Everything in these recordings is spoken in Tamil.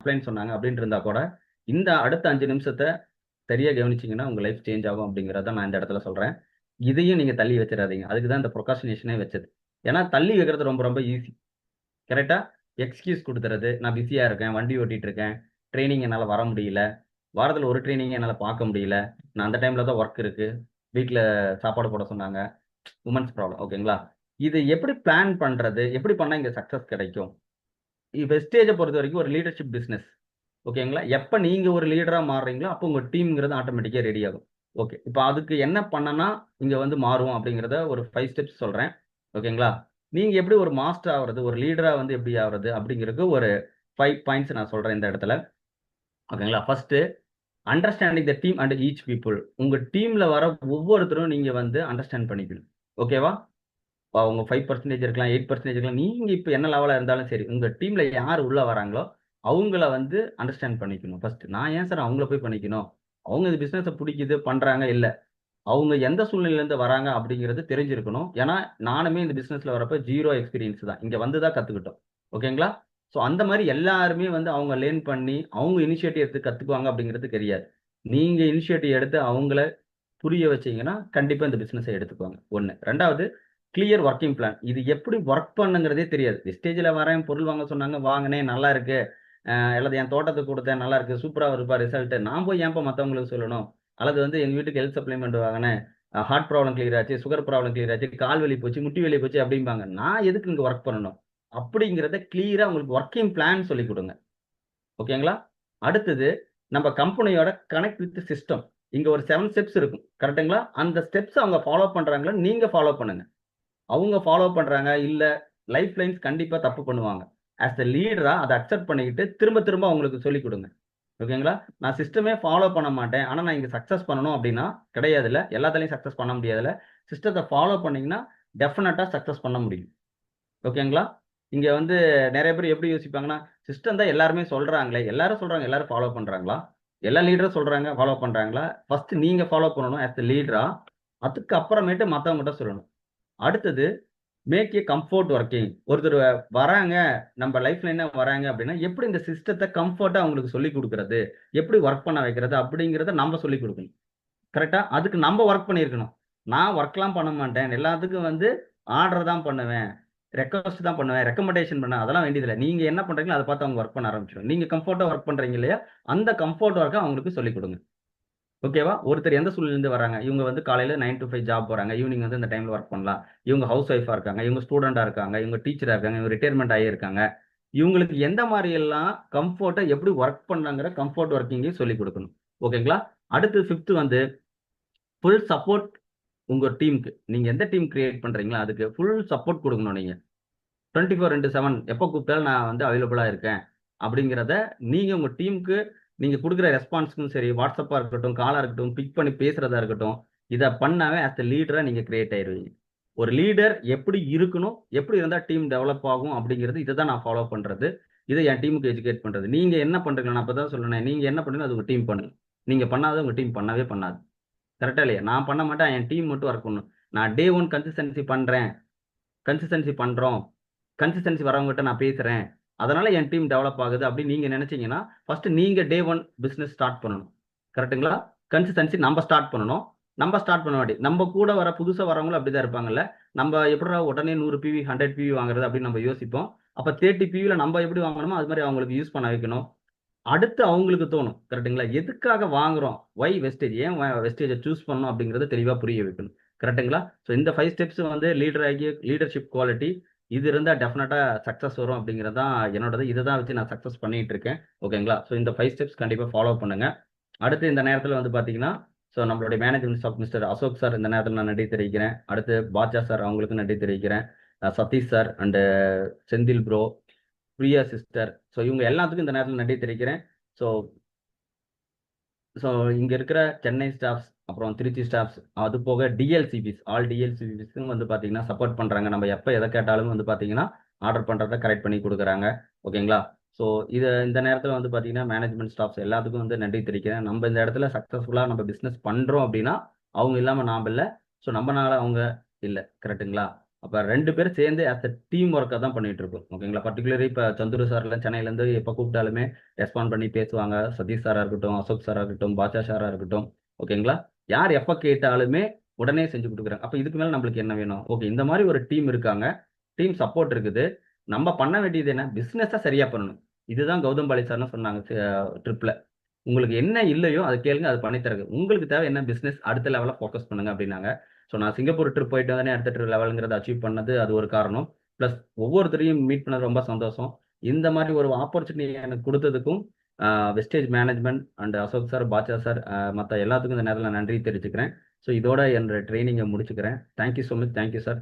அப்ளைன்னு சொன்னாங்க அப்படின்னு இருந்தா கூட இந்த அடுத்த 5 நிமிஷத்தை சரியா கவனிச்சீங்கன்னா உங்க லைஃப் சேஞ்ச் ஆகும் அப்படிங்கிறத நான் இந்த இடத்துல சொல்றேன். இதையும் நீங்க தள்ளி வச்சிடாதீங்க. அதுக்கு தான் இந்த ப்ரொகாஸ்டினேஷனே வச்சது. ஏன்னா தள்ளி வைக்கிறது ரொம்ப ரொம்ப ஈஸி. கரெக்ட்டா? எக்ஸ்கியூஸ் குடுத்துறது. நான் பிஸியா இருக்கேன், வண்டி ஓட்டிட்டு இருக்கேன், ட்ரெய்னிங் என்னால வர முடியல. வாரத்துல ஒரு ட்ரெய்னிங் என்னால பார்க்க முடியல. நான் அந்த டைம்ல தான் வொர்க் இருக்கு. வீட்ல சாப்பாடு போட சொன்னாங்க. வுமன்ஸ் ப்ராப்ளம் ஓகேங்களா? இது எப்படி பிளான் பண்றது? எப்படி பண்ணா இங்க சக்சஸ் கிடைக்கும்? வெஸ்டேஜ பொறுத்தவரைக்கும் ஒரு லீடர்ஷிப் பிசினஸ். ஓகேங்களா? எப்ப நீங்க ஒரு லீடரா மாறுறீங்களோ, அப்போ உங்க டீம்ங்கிறது ஆட்டோமேட்டிக்கா ரெடி ஆகும். ஓகே. இப்ப அதுக்கு என்ன பண்ணனா இங்க வந்து மாறும் அப்படிங்கிறத ஒரு 5 ஸ்டெப்ஸ் சொல்றேன். ஓகேங்களா? நீங்க எப்படி ஒரு மாஸ்டர் ஆவறது, ஒரு லீடரா வந்து எப்படி ஆவறது அப்படிங்கிறதுக்கு ஒரு 5 பாயிண்ட்ஸ் நான் சொல்றேன் இந்த இடத்துல. ஓகேங்களா? First understanding the team and each people. உங்க டீம்ல வர ஒவ்வொருத்தரும் நீங்க வந்து அண்டர்ஸ்டாண்ட் பண்ணிக்கணும். ஓகேவா? அவங்க 5% இருக்கலாம், 8% இருக்கலாம். நீங்க இப்ப என்ன லெவலா இருந்தாலும் சரி, உங்க டீம்ல யார் உள்ள வராங்களோ, அவங்கள வந்து அண்டர்ஸ்டாண்ட் பண்ணிக்கணும் ஃபர்ஸ்ட்டு. நான் ஏன் சார் அவங்கள போய் பண்ணிக்கணும்? அவங்க இந்த பிசினஸ புடிக்குது, பண்றாங்க. இல்ல. அவங்க எந்த சூழ்நிலையிலேருந்து வராங்க அப்படிங்கிறது தெரிஞ்சிருக்கணும். ஏன்னா, நானுமே இந்த பிசினஸ்ல வரப்ப 0 எக்ஸ்பீரியன்ஸ் தான். இங்க வந்து தான் கத்துக்கிட்டோம். ஓகேங்களா? ஸோ அந்த மாரி எல்லாருமே வந்து அவங்க லேர்ன் பண்ணி, அவங்க இனிஷியேட்டிவ் எடுத்து கத்துக்குவாங்க அப்படிங்கிறது கிடையாது. நீங்க இனிஷியேட்டிவ் எடுத்து அவங்கள புரிய வச்சீங்கன்னா, கண்டிப்பா இந்த பிசினஸ எடுத்துக்குவாங்க. 1. 2வது கிளியர் வொர்க்கிங் பிளான். இது எப்படி வொர்க் பண்ணுங்கிறதே தெரியாது. வெஸ்டேஜ்ல வரேன், பொருள் வாங்க சொன்னாங்க, வாங்கினேன், நல்லா இருக்கு. அல்லது என் தோட்டத்துக்கு குடுத்தேன், நல்லா இருக்கு. சூப்பரா வருதுப்பா ரிசல்ட். நான் போய் ஏன்பா மத்தவங்களுக்கு சொல்லணும்? அல்லது வந்து எங்க வீட்டுக்கு ஹெல்த் சப்ளிமெண்ட் வாங்கினேன். ஹார்ட் ப்ராப்ளம் கிளியர் ஆச்சு, சுகர் ப்ராப்ளம் கிளியர் ஆச்சு, கால் வலி போச்சு, முட்டி வலி போச்சு அப்படிம்பாங்க. நான் எதுக்கு இங்க வொர்க் பண்ணணும்? அப்படிங்கிறத கிளியரா உங்களுக்கு வொர்க்கிங் பிளான் சொல்லிக் குடுங்க. ஓகேங்களா? அடுத்தது நம்ம கம்பெனியோட கனெக்ட் வித் சிஸ்டம். இங்க ஒரு 7 ஸ்டெப்ஸ் இருக்கும். கரெக்ட்டுங்களா? அந்த ஸ்டெப்ஸ் அவங்க ஃபாலோ பண்றாங்களான்னு நீங்க ஃபாலோ பண்ணுங்க. அவங்க ஃபாலோ பண்றாங்க, இல்ல லைஃப் லைன்ஸ் கண்டிப்பா தப்பு பண்ணுவாங்க. ஆஸ் எ லீடரா அத அக்செப்ட் பண்ணிக்கிட்டு திரும்ப திரும்ப அவங்களுக்கு சொல்லிக் குடுங்க. ஓகேங்களா? நான் சிஸ்டமே ஃபாலோ பண்ண மாட்டேன். ஆனா நான் இங்க சக்சஸ் பண்ணணும் அப்டின்னா, கிடையாதுல்ல. எல்லாத்துலயும் சக்சஸ் பண்ண முடியாதுல்ல. சிஸ்டத்த ஃபாலோ பண்ணீங்கன்னா, டெஃபினட்டா சக்சஸ் பண்ண முடியும். ஓகேங்களா? இங்க வந்து நெறைய பேர் எப்படி யோசிப்பாங்கன்னா, சிஸ்டம் தான் எல்லாருமே சொல்றாங்களே, எல்லாரும் சொல்றாங்க, எல்லாரும் ஃபாலோ பண்றாங்களா? எல்லா லீடரும் சொல்றாங்க, ஃபாலோ பண்றாங்களா? ஃபர்ஸ்ட் நீங்க ஃபாலோ பண்ணணும் ஆஸ் எ லீடரா. அதுக்கு அப்புறமேட்டு மத்தவங்கட்ட சொல்லணும். அடுத்தது மேக் எ கம்ஃபோர்ட் வொர்க்கிங். ஒருத்தர் வராங்க, நம்ம லைஃப் லைனா வராங்க அப்படின்னா, எப்படி இந்த சிஸ்டத்த கம்ஃபோர்ட்டா அவங்களுக்கு சொல்லிக் குடுக்குறது? எப்படி வொர்க் பண்ண வைக்கிறது? அப்படிங்கிறத நம்ப சொல்லிக் குடுக்கணும். கரெக்ட்டா? அதுக்கு நம்ப வொர்க் பண்ணியிருக்கணும். நான் வொர்க்லாம் பண்ண மாட்டேன். எல்லாத்துக்கும் வந்து ஆர்டர் தான் பண்ணுவேன். ரெக்வெஸ்ட் தான் பண்ணுவேன். ரெக்கமெண்டேஷன் பண்ண அதெல்லாம் வேண்டியதில்ல. நீங்க என்ன பண்றீங்களோ அத பார்த்து அவங்க வொர்க் பண்ண ஆரம்பிச்சுருவாங்க. நீங்க கம்ஃபோர்ட்டா வொர்க் பண்றீங்க இல்லையா? அந்த கம்ஃபோர்ட் வொர்க்க அவங்களுக்கு சொல்லிக் குடுங்க. ஓகேவா? ஒருத்தர் எந்த சூழ்நிலையிலிருந்து வராங்க? இவங்க வந்து காலையில 9 டூ 5 ஜாப் போறாங்க. ஈவினிங் வந்து இந்த டைம்ல வொர்க் பண்ணலாம். இவங்க ஹவுஸ் ஒய்ஃபா இருக்காங்க. இவங்க ஸ்டூடெண்ட்டா இருக்காங்க. இவங்க டீச்சரா இருக்காங்க. இவங்க ரிட்டயர்மென்ட் ஆகியிருக்காங்க. இவங்களுக்கு எந்த மாரி எல்லாம் கம்ஃபோர்ட்டா எப்படி வொர்க் பண்ணலாங்கிற கம்ஃபோர்ட் வொர்க்கிங்கையும் சொல்லிக் குடுக்கணும். ஓகேங்களா? அடுத்து 5த் வந்து ஃபுல் சப்போர்ட் உங்க டீம்க்கு. நீங்க எந்த டீம் கிரியேட் பண்றீங்களோ அதுக்கு ஃபுல் சப்போர்ட் குடுக்கணும் நீங்க. 24/7 எப்ப கூப்பிட்டாலும் நான் வந்து அவைலபிளா இருக்கேன். அப்படிங்கிறத நீங்க உங்க டீமுக்கு நீங்க குடுக்குற ரெஸ்பான்ஸ்க்கும் சரி, WhatsApp-ஆ இருக்கட்டும், காலா இருக்கட்டும், பிக் பண்ணி பேசுறதா இருக்கட்டும், இத பண்ணாவே ஆஸ் எ லீடரா நீங்க கிரியேட் ஆயிருவீங்க. ஒரு லீடர் எப்படி இருக்கணும்? எப்படி இருந்தா டீம் டெவலப் ஆகும்? அப்படிங்கிறது இத தான் நான் ஃபாலோ பண்றது. இத என் டீமுக்கு எஜுகேட் பண்றது. நீங்க என்ன பண்றீங்க? நான் அப்பதான் சொன்னேனே, நீங்க என்ன பண்றீங்களோ அது உங்க டீம் பண்ணும். நீங்க பண்ணாதத உங்க டீம் பண்ணவே பண்ணாது. கரெக்ட்டா இல்லையா? நான் பண்ண மாட்டேன். என் டீம் மட்டும் வொர்க் பண்ணணும். நான் டே 1 கன்சிஸ்டன்சி பண்றேன். கன்சிஸ்டன்சி பண்றோம். கன்சிஸ்டன்சி வரவங்ககிட்ட நான் பேசுறேன். அதனால என் டீம் டெவலப் ஆகுது அப்படின்னு நீங்க நினைச்சீங்கன்னா, ஃபர்ஸ்ட் நீங்க டே 1 பிசினஸ் ஸ்டார்ட் பண்ணணும். கரெக்ட்டுங்களா? கன்சிஸ்டன்சி நம்ப ஸ்டார்ட் பண்ணணும். நம்ப ஸ்டார்ட் பண்ண வேண்டியது. நம்ப கூட வர புதுசா வரவங்களும் அப்படிதான் இருப்பாங்கல்ல. நம்ப எப்புட்றா உடனே 100 பிவி, 100 பிவி வாங்குறது அப்படின்னு நம்ம யோசிப்போம். அப்ப 30 பிவில நம்ப எப்படி வாங்கணுமோ, அது மாரி அவங்களுக்கு யூஸ் பண்ண வைக்கணும். அடுத்து அவங்களுக்கு தோணும். கரெக்ட்டுங்களா? எதுக்காக வாங்குறோம்? வை வெஸ்டேஜ்? ஏன் வெஸ்டேஜ சூஸ் பண்ணணும் அப்படிங்கிறத தெளிவா புரிய வைக்கணும். கரெக்ட்டுங்களா? ஸோ இந்த 5 ஸ்டெப்ஸ் வந்து லீடர் ஆகிய லீடர்ஷிப் குவாலிட்டி இது இருந்தா டெஃபினட்டா சக்சஸ் வரும் அப்படிங்கிறது தான் என்னோடது. இத தான் வச்சு நான் சக்சஸ் பண்ணிட்டு இருக்கேன். ஓகேங்களா? ஸோ இந்த 5 ஸ்டெப்ஸ் கண்டிப்பா ஃபாலோ பண்ணுங்க. அடுத்து இந்த நேரத்தில வந்து பார்த்தீங்கன்னா, ஸோ நம்மளுடைய management staff mister Ashok sir இந்த நேரத்தில நான் நன்றி தெரிவிக்கிறேன். அடுத்து பாட்ஷா சார் அவங்களுக்கும் நன்றி தெரிவிக்கிறேன். Sathish sir and Senthil bro, Priya sister. So இவங்க எல்லாத்துக்கும் இந்த நேரத்தில நன்றி தெரிவிக்கிறேன். ஸோ ஸோ இங்க இருக்கிற சென்னை ஸ்டாஃப்ஸ், அப்புறம் திருச்சி ஸ்டாஃப்ஸ், அது போக டிஎல்சிபிஸ், ஆல் டிஎல்சிபிஸ்க்கும் வந்து பார்த்தீங்கன்னா, சப்போர்ட் பண்றாங்க. நம்ம எப்ப எத கேட்டாலும் வந்து பார்த்தீங்கன்னா, ஆர்டர் பண்றத கரெக்ட் பண்ணி குடுக்குறாங்க. ஓகேங்களா? ஸோ இந்த நேரத்தில வந்து பார்த்தீங்கன்னா, மேனேஜ்மென்ட் ஸ்டாஃப்ஸ் எல்லாத்துக்கும் வந்து நன்றி தெரிவிக்கிறேன். நம்ம இந்த இடத்துல சக்சஸ்ஃபுல்லா நம்ம பிசினஸ் பண்றோம் அப்படின்னா, அவங்க இல்லாம நாம இல்ல. ஸோ நம்மனால அவங்க இல்ல. கரெக்ட்டுங்களா? அப்ப 2 பேரும் சேர்ந்து ஆஸ் அ டீம் ஒர்க்கா தான் பண்ணிட்டு இருக்கோம். ஓகேங்களா? பர்ட்டிகுலர்லி இப்ப சந்துரு சார்லாம் சென்னையிலேருந்து எப்ப கூப்பிட்டாலுமே ரெஸ்பாண்ட் பண்ணி பேசுவாங்க. சதீஷ் சாரா இருக்கட்டும், அசோக் சாரா இருக்கட்டும், பாட்ஷா சாரா இருக்கட்டும். ஓகேங்களா? யார் எப்ப கேட்டாலுமே உடனே செஞ்சு குடுக்குறாங்க. அப்ப இதுக்கு மேல நம்மளுக்கு என்ன வேணும்? ஓகே, இந்த மாரி ஒரு டீம் இருக்காங்க. டீம் சப்போர்ட் இருக்குது. நம்ம பண்ண வேண்டியது என்ன? பிசினஸ சரியா பண்ணணும். இதுதான் கௌதம் பாலி சார்ன்னு சொன்னாங்க ட்ரிப்ல. உங்களுக்கு என்ன இல்லையோ அத கேளுங்க. அது பண்ணி தரேங்க. உங்களுக்கு தேவை என்ன பிசினஸ் அடுத்த லெவல்ல ஃபோக்கஸ் பண்ணுங்க அப்டின்னாங்க. ஸோ நான் சிங்கப்பூர் ட்ரிப் போயிட்டு வந்தோனே அடுத்த லெவல்ங்கிறத அச்சீவ் பண்ணது அது ஒரு காரணம். பிளஸ் ஒவ்வொருத்தரையும் மீட் பண்ணது ரொம்ப சந்தோஷம். இந்த மாரி ஒரு ஆப்பர்ச்சுனிட்டி எனக்கு குடுத்ததுக்கும் wastage management and Ashok sir, Basha sir மத்த எல்லாத்துக்கும் இந்த நேரத்துல நன்றி தெரிவிச்சுக்கிறேன். ஸோ இதோட என்னோட ட்ரெய்னிங்க முடிச்சுக்கிறேன். Thank you so much. Thank you sir.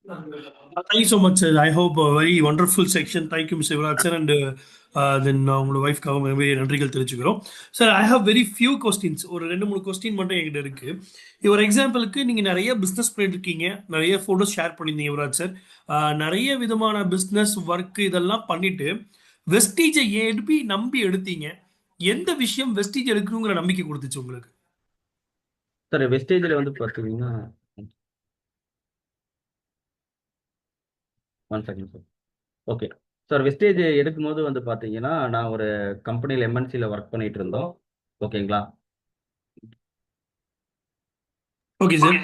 Thank you so much, sir. I hope a very wonderful section. Thank you, Mr. Virat sir, and then உங்களோட ஒய்ஃப்காக very நன்றிகள் தெரிவிச்சுக்கிறோம். Sir, I have very few questions. ஒரு 2-3 கொஸ்டின் மட்டும் என்கிட்ட இருக்கு. ஒரு எக்ஸாம்பிளுக்கு நீங்க நிறைய பிஸ்னஸ் பண்ணிட்டு இருக்கீங்க, நிறைய ஃபோட்டோஸ் ஷேர் பண்ணியிருந்தீங்க விராட் சார். நிறைய விதமான பிஸ்னஸ் ஒர்க் இதெல்லாம் பண்ணிட்டு வெஸ்டீஜை எப்படி நம்பி எடுத்தீங்க? எந்த விஷயம் வெஸ்டீஜ் எடுக்கணுங்கிற நம்பிக்கை கொடுத்துச்சு உங்களுக்கு? சார் வெஸ்டேஜ்ல வந்து பார்த்தீங்கன்னா, 1 second sir. Okay. Sir wastage எடுக்கும்போது வந்து பார்த்தீங்கன்னா, நான் ஒரு கம்பெனில எம்என்சில ஒர்க் பண்ணிட்டு இருந்தோம். ஓகேங்களா? Okay sir.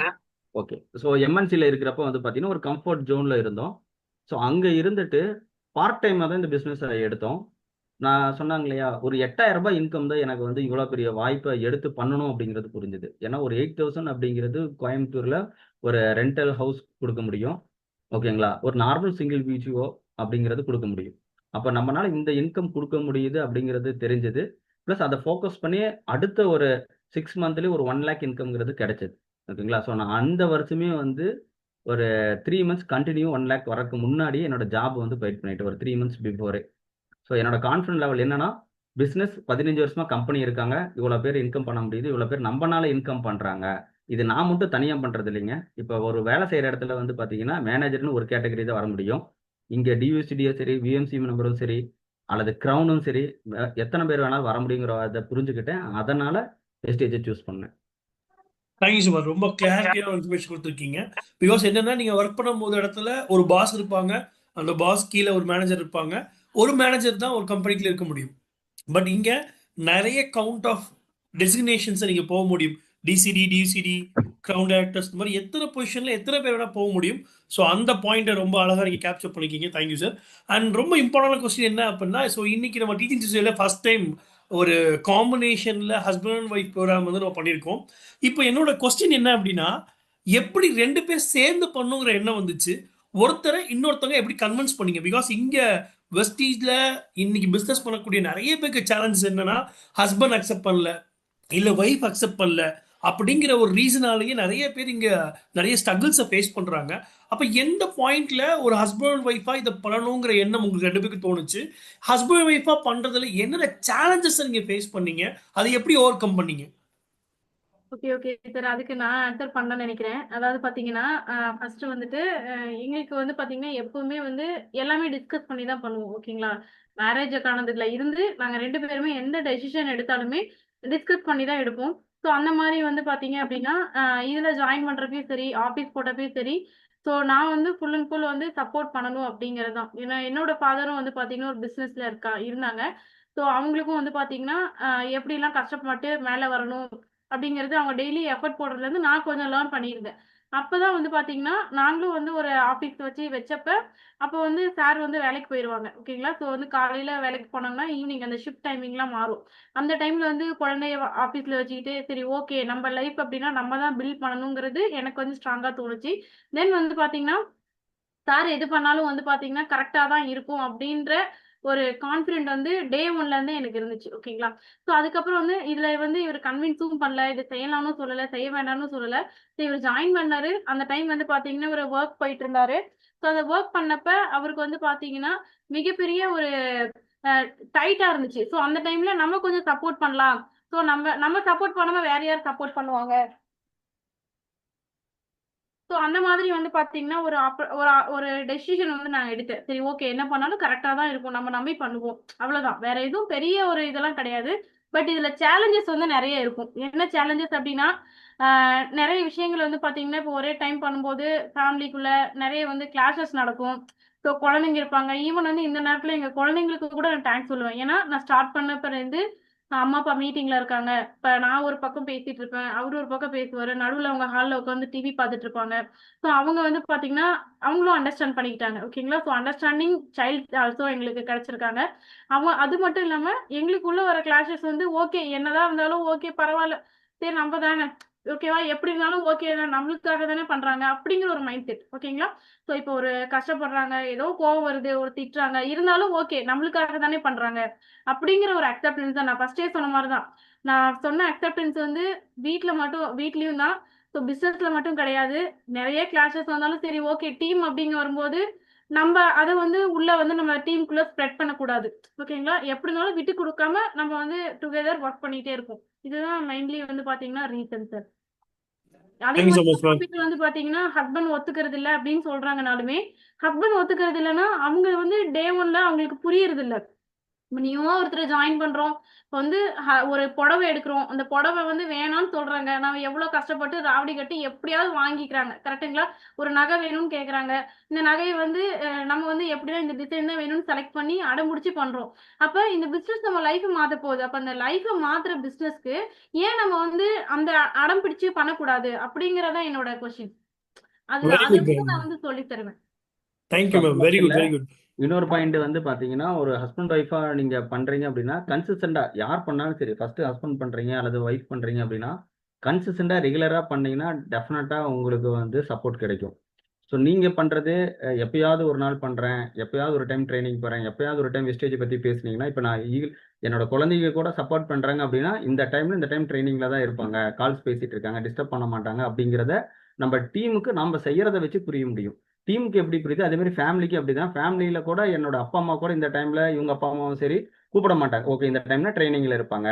ஓகே. ஸோ எம்என்சில இருக்கிறப்ப வந்து பார்த்தீங்கன்னா, ஒரு கம்ஃபோர்ட் ஜோன்ல இருந்தோம். ஸோ அங்க இருந்துட்டு பார்ட் டைமா தான் இந்த பிசினஸ எடுத்தோம். நான் சொன்னாங்க இல்லையா, ஒரு ரூ. 8,000 இன்கம் தான் எனக்கு வந்து இவ்வளோ பெரிய வாய்ப்ப எடுத்து பண்ணணும் அப்படிங்கிறது புரிஞ்சுது. ஏன்னா ஒரு 8,000 அப்படிங்கிறது கோயம்புத்தூர்ல ஒரு ரெண்டல் ஹவுஸ் குடுக்க முடியும். ஓகேங்களா? ஒரு நார்மல் சிங்கிள் பிஜிஓ அப்படிங்கிறது குடுக்க முடியும். அப்ப நம்மனால இந்த இன்கம் குடுக்க முடியுது அப்படிங்கிறது தெரிஞ்சது. பிளஸ் அத ஃபோக்கஸ் பண்ணி அடுத்த ஒரு 6 மந்த்லயே ஒரு 1,00,000 இன்கம்ங்கிறது கிடைச்சது. ஓகேங்களா? ஸோ நான் அந்த வருஷமே வந்து ஒரு 3 மந்த்ஸ் கன்டின்யூ 1,00,000 வரக்கு முன்னாடியே என்னோட ஜாப் வந்து குயிட் பண்ணிட்டேன். ஒரு 3 மந்த்ஸ் பிஃபோரே. ஸோ என்னோட கான்ஃபிடன்ட் லெவல் என்னன்னா, பிசினஸ் 15 வருஷமா கம்பெனி இருக்காங்க. இவ்வளோ பேர் இன்கம் பண்ண முடியுது. இவ்வளோ பேர் நம்பனால இன்கம் பண்றாங்க. இது நான் மட்டும் தனியா பண்றது இல்லைங்க. இப்ப ஒரு வேலை செய்ற இடத்துல வந்து பார்த்தீங்கன்னா, மேனேஜர்ன்னு ஒரு கேட்டகரி தான் வர முடியும். இங்க டியூசிடியும் சரி, விஎம்சி மெம்பரும் சரி, அல்லது கிரவுனும் சரி, எத்தன பேர் வேணாலும் வர முடியுங்கிறத புரிஞ்சுக்கிட்டேன். அதனால வெஸ்டேஜ சூஸ் பண்ணேன். Thank you so much. ரொம்ப கிளாரிட்டியான இன்ஃபர்மேஷன் கொடுத்துருக்கீங்க. பிகாஸ் என்னன்னா, நீங்கள் ஒர்க் பண்ணும்போது இடத்துல ஒரு பாஸ் இருப்பாங்க, அந்த பாஸ் கீழே ஒரு மேனேஜர் இருப்பாங்க. ஒரு மேனேஜர் தான் ஒரு கம்பெனிக்குள்ள இருக்க முடியும். பட் இங்கே நிறைய கவுண்ட் ஆஃப் டெசிக்னேஷன்ஸை நீங்கள் போக முடியும். டிசிடி, டிசிடி, கிரவுண்ட் டைரக்டர்ஸ், இந்த மாதிரி எத்தனை பொசிஷனில் எத்தனை பேர் வேணால் போக முடியும். ஸோ அந்த பாயிண்ட்டை ரொம்ப அழகாக நீங்கள் கேப்சர் பண்ணிக்கிங்க. Thank you sir. அண்ட் ரொம்ப இம்பார்ட்டன்ட் கொஸ்டின் என்ன அப்படின்னா, ஸோ இன்னைக்கு நம்ம டீச்சிங் சிஸ்டமில் ஃபர்ஸ்ட் டைம் ஒரு காம்பினேஷனில் ஹஸ்பண்ட் அண்ட் ஒய்ஃப் ப்ரோக்ராம் வந்து நம்ம பண்ணியிருக்கோம். இப்போ என்னோட கொஸ்டின் என்ன அப்படின்னா, எப்படி 2 பேர் சேர்ந்து பண்ணுங்கிற எண்ணம் வந்துச்சு? ஒருத்தரை இன்னொருத்தவங்க எப்படி கன்வின்ஸ் பண்ணீங்க? பிகாஸ் இங்க வெஸ்டீஜ்ல இன்னைக்கு பிசினஸ் பண்ணக்கூடிய நிறைய பேருக்கு சேலஞ்சஸ் என்னன்னா, ஹஸ்பண்ட் அக்செப்ட் பண்ணல, இல்ல ஒய்ஃப் அக்செப்ட் பண்ணல அப்படிங்கிற ஒரு ரீசனாலேயே நிறைய பேர் இங்க நிறைய ஸ்ட்ரகிள்ஸை ஃபேஸ் பண்றாங்க. அப்ப எந்த பாயிண்ட்ல ஒரு ஹஸ்பண்ட் அண்ட் ஒய்ஃபா இதை பண்ணணுங்கிற எண்ணம் உங்களுக்கு 2 பேருக்கு தோணுச்சு? ஹஸ்பண்ட் அண்ட் ஒய்ஃபா பண்றதுல என்னென்ன சேலஞ்சஸ் நீங்க ஃபேஸ் பண்ணீங்க? அதை எப்படி ஓவர் கம் பண்ணீங்க? Okay, okay sir. அதுக்கு நான் ஆன்சர் பண்ணலாம்னு நெனைக்கிறேன். அதாவது பார்த்தீங்கன்னா, ஃபர்ஸ்ட்டு வந்துட்டு எங்களுக்கு வந்து பார்த்தீங்கன்னா, எப்பவுமே வந்து எல்லாமே டிஸ்கஸ் பண்ணி தான் பண்ணுவோம். ஓகேங்களா? மேரேஜ் ஆனதுல இருந்து நாங்க 2 பேருமே எந்த டெசிஷன் எடுத்தாலுமே டிஸ்கஸ் பண்ணி தான் எடுப்போம். ஸோ அந்த மாரி வந்து பார்த்தீங்க அப்டின்னா, இதுல ஜாயின் பண்றப்பயும் சரி, ஆஃபீஸ் போட்டப்பயும் சரி, ஸோ நான் வந்து ஃபுல் அண்ட் ஃபுல் வந்து சப்போர்ட் பண்ணணும் அப்டிங்கிறது தான். ஏன்னா என்னோட ஃபாதரும் வந்து பார்த்தீங்கன்னா, ஒரு பிசினஸ்ல இருந்தாங்க. ஸோ அவங்களுக்கும் வந்து பார்த்தீங்கன்னா, எப்படிலாம் கஷ்டப்பட்டு மேல வரணும் அப்படிங்கிறது அவங்க டெய்லி எஃபோர்ட் போடுறதுலேருந்து நான் கொஞ்சம் லேர்ன் பண்ணியிருந்தேன். அப்பதான் வந்து பார்த்தீங்கன்னா, நாங்களும் வந்து ஒரு ஆஃபீஸ் வச்சப்ப, அப்போ வந்து சார் வந்து வேலைக்கு போயிருவாங்க. ஓகேங்களா? ஸோ வந்து காலையில வேலைக்கு போனாங்கன்னா, ஈவினிங் அந்த ஷிஃப்ட் டைமிங்லாம் மாறும். அந்த டைம்ல வந்து குழந்தைய ஆஃபீஸ்ல வச்சுக்கிட்டு, சரி ஓகே நம்ம லைஃப் அப்படின்னா நம்ம தான் பில்ட் பண்ணணுங்கிறது எனக்கு வந்து ஸ்ட்ராங்கா தோணுச்சு. தென் வந்து பார்த்தீங்கன்னா சார் எது பண்ணாலும் வந்து பார்த்தீங்கன்னா, கரெக்ட்டா தான் இருக்கும் அப்டின்ற ஒரு கான்ஃபிடென்ட் வந்து டே 1ல இருந்தே எனக்கு இருந்துச்சு. ஓகேங்களா? ஸோ அதுக்கப்புறம் வந்து இதுல வந்து இவரு கன்வின்ஸும் பண்ணல. இது செய்யலாம்னு சொல்லல, செய்ய வேண்டாம்னு சொல்லல. ஸோ இவரு ஜாயின் பண்ணாரு. அந்த டைம் வந்து பார்த்தீங்கன்னா, இவரு வொர்க் போயிட்டு இருந்தாரு. ஸோ அந்த வொர்க் பண்ணப்ப அவருக்கு வந்து பார்த்தீங்கன்னா, மிகப்பெரிய ஒரு அ டைட்டா இருந்துச்சு. ஸோ அந்த டைம்ல நம்ம கொஞ்சம் சப்போர்ட் பண்ணலாம். ஸோ நம்ம நம்ம சப்போர்ட் பண்ணாம வேற யார் சப்போர்ட் பண்ணுவாங்க? ஸோ அந்த மாதிரி வந்து பார்த்தீங்கன்னா, ஒரு ஒரு டெசிஷன் வந்து நான் எடுத்தேன். சரி ஓகே என்ன பண்ணாலும் கரெக்ட்டா தான் இருக்கும். நம்ம நம்பி பண்ணுவோம். அவ்வளோதான். வேற எதுவும் பெரிய ஒரு இதெல்லாம் கிடையாது. பட் இதுல சேலஞ்சஸ் வந்து நிறைய இருக்கும். என்ன சேலஞ்சஸ் அப்படின்னா நிறைய விஷயங்கள் வந்து பாத்தீங்கன்னா இப்போ ஒரே டைம் பண்ணும்போது ஃபேமிலிக்குள்ள நிறைய வந்து கிளாஷஸ் நடக்கும். ஸோ குழந்தைங்க இருப்பாங்க. ஈவன் வந்து இந்த நேரத்துல எங்க குழந்தைங்களுக்கு கூட நான் தேங்க்ஸ் சொல்லுவேன். ஏன்னா நான் ஸ்டார்ட் பண்ணப்ப இருந்து அம்மா அப்பா மீட்டிங்ல இருக்காங்க. இப்ப நான் ஒரு பக்கம் பேசிட்டு இருப்பேன், அவரு ஒரு பக்கம் பேசுவாரு, நடுவுல அவங்க ஹால்ல உட்காந்து டிவி பார்த்துட்டு இருப்பாங்க. ஸோ அவங்க வந்து பாத்தீங்கன்னா அவங்களும் அண்டர்ஸ்டாண்ட் பண்ணிக்கிட்டாங்க. ஓகேங்களா? ஸோ அண்டர்ஸ்டாண்டிங் சைல்ட் ஆல்சோ எங்களுக்கு கிடைச்சிருக்காங்க. அவங்க அது மட்டும் இல்லாம எங்களுக்குள்ள வர கிளாஷஸ் வந்து ஓகே என்னதான் இருந்தாலும் ஓகே பரவாயில்ல. சரி நம்ம தானே ஓகேவா? எப்படி இருந்தாலும் ஓகே தான். நம்மளுக்காக தானே பண்றாங்க. அப்படிங்கிற ஒரு மைண்ட் செட். ஓகேங்களா? ஸோ இப்போ ஒரு கஷ்டப்படுறாங்க, ஏதோ கோவம் வருது, ஒரு திட்டுறாங்க. இருந்தாலும் ஓகே நம்மளுக்காக தானே பண்றாங்க. அப்படிங்கிற ஒரு அக்செப்டன்ஸ் தான். நான் ஃபர்ஸ்ட்டே சொன்ன மாரி தான். நான் சொன்ன அக்செப்டன்ஸ் வந்து வீட்லயும் தான். ஸோ பிசினஸ்ல மட்டும் கிடையாது. நெறைய கிளாஷஸ் வந்தாலும் சரி ஓகே டீம் அப்படிங்க வரும்போது, நம்ப அத வந்து உள்ள வந்து நம்ம டீமுக்குள்ள ஸ்ப்ரெட் பண்ணக்கூடாது. ஓகேங்களா? எப்படி இருந்தாலும் விட்டு குடுக்காம நம்ம வந்து டுகெதர் வொர்க் பண்ணிட்டே இருப்போம். இதுதான் மெயின்லி வந்து பாத்தீங்கன்னா ரீசன் சார். அதே தேங்க்யூ ஸோ மாதிரி மச் மேம். டாபிக் வந்து பாத்தீங்கன்னா ஹஸ்பண்ட் ஒத்துக்கிறது இல்ல அப்படின்னு சொல்றாங்கனாலுமே, ஹஸ்பண்ட் ஒத்துக்கிறது இல்லன்னா அவங்க வந்து டே 1ல அவங்களுக்கு புரியறது இல்ல. நியூவா ஒருத்தர ஜாயின் பண்றோம். இப்ப வந்து ஒரு புடவ எடுக்குறோம். அந்த புடவ வந்து வேணான்னு சொல்றாங்க. நாம எவ்ளோ கஷ்டப்பட்டு ராவடி கட்டி எப்படியாவது வாங்கிக்கிறாங்க. கரெக்ட்டுங்களா? ஒரு நகை வேணும்னு கேக்குறாங்க. இந்த நகைய வந்து நம்ம வந்து எப்படியோ இந்த டிசைன் தான் வேணும்னு செலக்ட் பண்ணி அடம்புடிச்சு பண்றோம். அப்ப இந்த பிசினஸ் நம்ம லைஃப மாத்தப் போகுது. அப்ப அந்த லைஃப மாத்துற பிசினஸ்க்கு ஏன் நம்ம வந்து அந்த அடம் பிடிச்சு பண்ணக்கூடாது? அப்படிங்கிறது தான் என்னோட கொஸ்டின். அதுதான். வெரி அத குட் வந்து மேம். நான் வந்து சொல்லி தருவேன். Thank you ma'am. வெரி இல்ல குட், வெரி குட். இன்னொரு பாயிண்ட் வந்து பாத்தீங்கன்னா, ஒரு ஹஸ்பண்ட் ஒய்ஃபா நீங்க பண்றீங்க அப்படின்னா, கன்சிஸ்டன்டா யார் பண்ணாலும் சரி, ஃபர்ஸ்ட் ஹஸ்பண்ட் பண்றீங்க அல்லது ஒய்ஃப் பண்றீங்க அப்படின்னா, கன்சிஸ்டன்டா ரெகுலரா பண்ணீங்கன்னா, டெஃபினட்டா உங்களுக்கு வந்து சப்போர்ட் கிடைக்கும். ஸோ நீங்க பண்றது எப்பயாவது ஒரு நாள் பண்றேன், எப்பயாவது ஒரு டைம் ட்ரெய்னிங் போறேன், எப்பயாவது ஒரு டைம் வெஸ்டேஜ் பத்தி பேசுனீங்கன்னா, இப்ப நான் என்னோட குழந்தைங்க கூட சப்போர்ட் பண்றாங்க அப்படின்னா, இந்த டைம்ல இந்த டைம் ட்ரெய்னிங்ல தான் இருப்பாங்க. கால்ஸ் பேசிட்டு இருக்காங்க, டிஸ்டர்ப் பண்ண மாட்டாங்க அப்படிங்கிறத நம்ம டீமுக்கு நாம செய்யறத வச்சு புரிய முடியும். டீமுக்கு எப்படி புரியுது, அதே மாதிரி ஃபேமிலிக்கு அப்படிதான். ஃபேமிலியில கூட என்னோட அப்பா, அம்மா கூட இந்த டைம்ல இவங்க அப்பா, அம்மாவும் சரி கூப்பிட மாட்டாங்க. ஓகே இந்த டைம்ல ட்ரெய்னிங்ல இருப்பாங்க.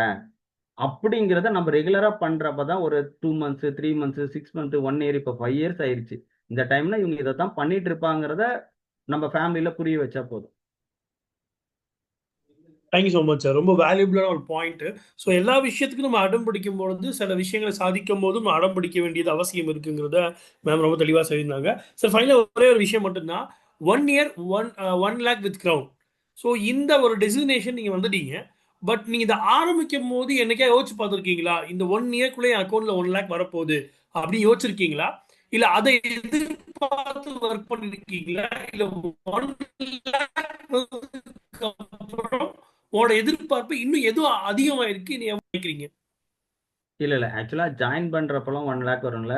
அப்படிங்கிறத நம்ம ரெகுலரா பண்றப்ப தான் ஒரு 2 மந்த்ஸ், 3 மந்த்ஸ், 6 மந்த், 1 இயர் இப்ப 5 இயர்ஸ் ஆயிருச்சு. இந்த டைம்ல இவங்க இதத்தான் பண்ணிட்டு இருப்பாங்கிறத நம்ம ஃபேமிலில புரிய வச்சா போதும். Thank you so much sir. ரொம்ப வேல்யூபிளான ஒரு பாயிண்ட். ஸோ எல்லா விஷயத்துக்கும் நம்ம அடம் பிடிக்கும் பொழுது சில விஷயங்களை சாதிக்கும் போதும் நம்ம அடம் பிடிக்க வேண்டியது அவசியம் இருக்குங்கிறத மேம் ரொம்ப தெளிவாக சொல்லியிருந்தாங்க. சார் ஃபைனலாக ஒரே ஒரு விஷயம் மட்டும்தான். 1 இயர் 1 லேக் வித் கிரவுன். ஸோ இந்த ஒரு டெசிக்னேஷன் நீங்கள் வந்துட்டீங்க. பட் நீங்கள் இதை ஆரம்பிக்கும் போது என்னைக்கா யோசிச்சு பார்த்துருக்கீங்களா? இந்த 1 இயர்க்குள்ளே என் அக்கௌண்ட்டில் 1 லேக் வரப்போகுது அப்படின்னு யோசிச்சிருக்கீங்களா? இல்லை அதை எதிர்பார்த்து ஒர்க் பண்ணிருக்கீங்களா? இல்லை 1 லேக் அப்புறம் உங்களோட எதிர்பார்ப்பு இன்னும் எதுவும் அதிகமாயிருக்கு நீ நினைக்கிறீங்க? இல்ல. ஆக்சுவலா ஜாயின் பண்றப்பலாம் 1 லேக் வரும்ல.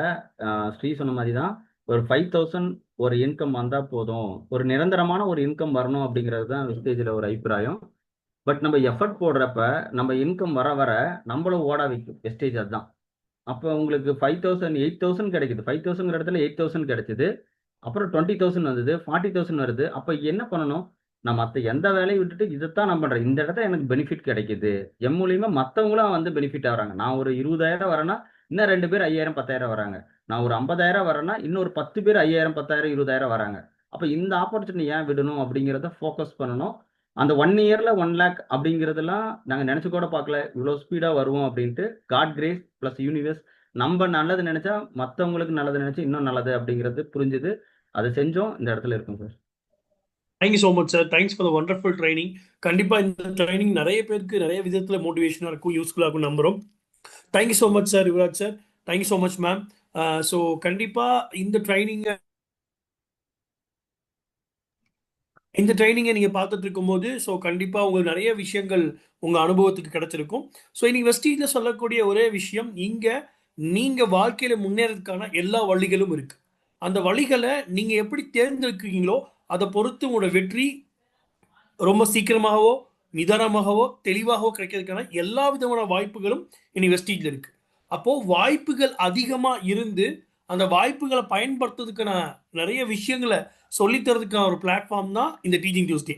ஸ்ரீ சொன்ன மாரி தான். ஒரு 5,000 ஒரு இன்கம் வந்தா போதும். ஒரு நிரந்தரமான ஒரு இன்கம் வரணும் அப்படிங்கிறது தான் வெஸ்டேஜ்ல ஒரு அபிப்பிராயம். பட் நம்ம எஃபர்ட் போடுறப்ப, நம்ம இன்கம் வர வர நம்மளும் ஓட வைக்கும். வெஸ்டேஜ் அதான். அப்ப உங்களுக்கு 5,000 8,000 கிடைக்குது. 5,000ங்கிற இடத்துல 8,000 கிடைச்சது. அப்புறம் 20,000 வந்தது. 40,000 வருது. அப்ப என்ன பண்ணணும்? நான் மத்த எந்த வேலையும் விட்டுட்டு இதத்தான் நான் பண்றேன். இந்த இடத்துல எனக்கு பெனிஃபிட் கிடைக்குது. என் மூலியமா மத்தவங்களும் வந்து பெனிஃபிட் ஆகுறாங்க. நான் ஒரு 20,000 வரேன்னா, இன்னும் 2 பேர் 5,000, 10,000 வராங்க. நான் ஒரு 50,000 வரேன்னா, இன்னொரு 10 பேர் 5,000, 10,000, 20,000 வராங்க. அப்ப இந்த ஆப்பர்ச்சுனிட்டி ஏன் விடணும் அப்படிங்கிறத ஃபோக்கஸ் பண்ணணும். அந்த 1 இயர்ல 1 லேக் அப்படிங்கிறதெல்லாம் நாங்க நெனச்சு கூட பார்க்கல. இவ்ளோ ஸ்பீடா வருவோம் அப்படின்ட்டு. காட் கிரேஸ் பிளஸ் யூனிவர்ஸ் நம்ப நல்லது நெனச்சா, மத்தவங்களுக்கு நல்லது நெனச்சு இன்னும் நல்லது அப்படிங்கிறது புரிஞ்சுது. அத செஞ்சோம். இந்த இடத்துல இருக்கோம் sir. Thank you so much sir. Thanks for the wonderful training. கண்டிப்பாக இந்த ட்ரைனிங் நிறைய பேருக்கு நிறைய விதத்தில் மோட்டிவேஷனாக இருக்கும், யூஸ்ஃபுல்லாக இருக்கும் நம்புகிறோம். Thank you so much sir Yuvaraj sir. Thank you so much ma'am. So கண்டிப்பாக இந்த ட்ரைனிங்கை நீங்கள் பார்த்துட்டு இருக்கும்போது ஸோ கண்டிப்பாக உங்களுக்கு நிறைய விஷயங்கள் உங்கள் அனுபவத்துக்கு கிடைச்சிருக்கும். ஸோ இன்னைக்கு வெஸ்டீஜில் சொல்லக்கூடிய ஒரே விஷயம், இங்கே நீங்கள் வாழ்க்கையில் முன்னேறதுக்கான எல்லா வழிகளும் இருக்குது. அந்த வழிகளை நீங்கள் எப்படி தேர்ந்தெடுக்கிறீங்களோ அதை பொறுத்து உங்களோட வெற்றி ரொம்ப சீக்கிரமாகவோ நிதானமாகவோ தெளிவாகவோ கிடைக்கிறதுக்கான எல்லா விதமான வாய்ப்புகளும் இனி வெஸ்டீஜில் இருக்குது. அப்போது வாய்ப்புகள் அதிகமாக இருந்து அந்த வாய்ப்புகளை பயன்படுத்துறதுக்கான நிறைய விஷயங்களை சொல்லித்தரதுக்கான ஒரு பிளாட்ஃபார்ம் தான் இந்த டீச்சிங் டியூஸ்டே.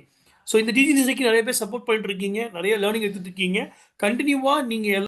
ஸோ இந்த டீச்சிங் டியூஸ்டேக்கு நிறைய பேர் சப்போர்ட் பண்ணிட்டு இருக்கீங்க, நிறைய லேர்னிங் எடுத்துட்டு இருக்கீங்க. கண்டினியூவாக நீங்கள்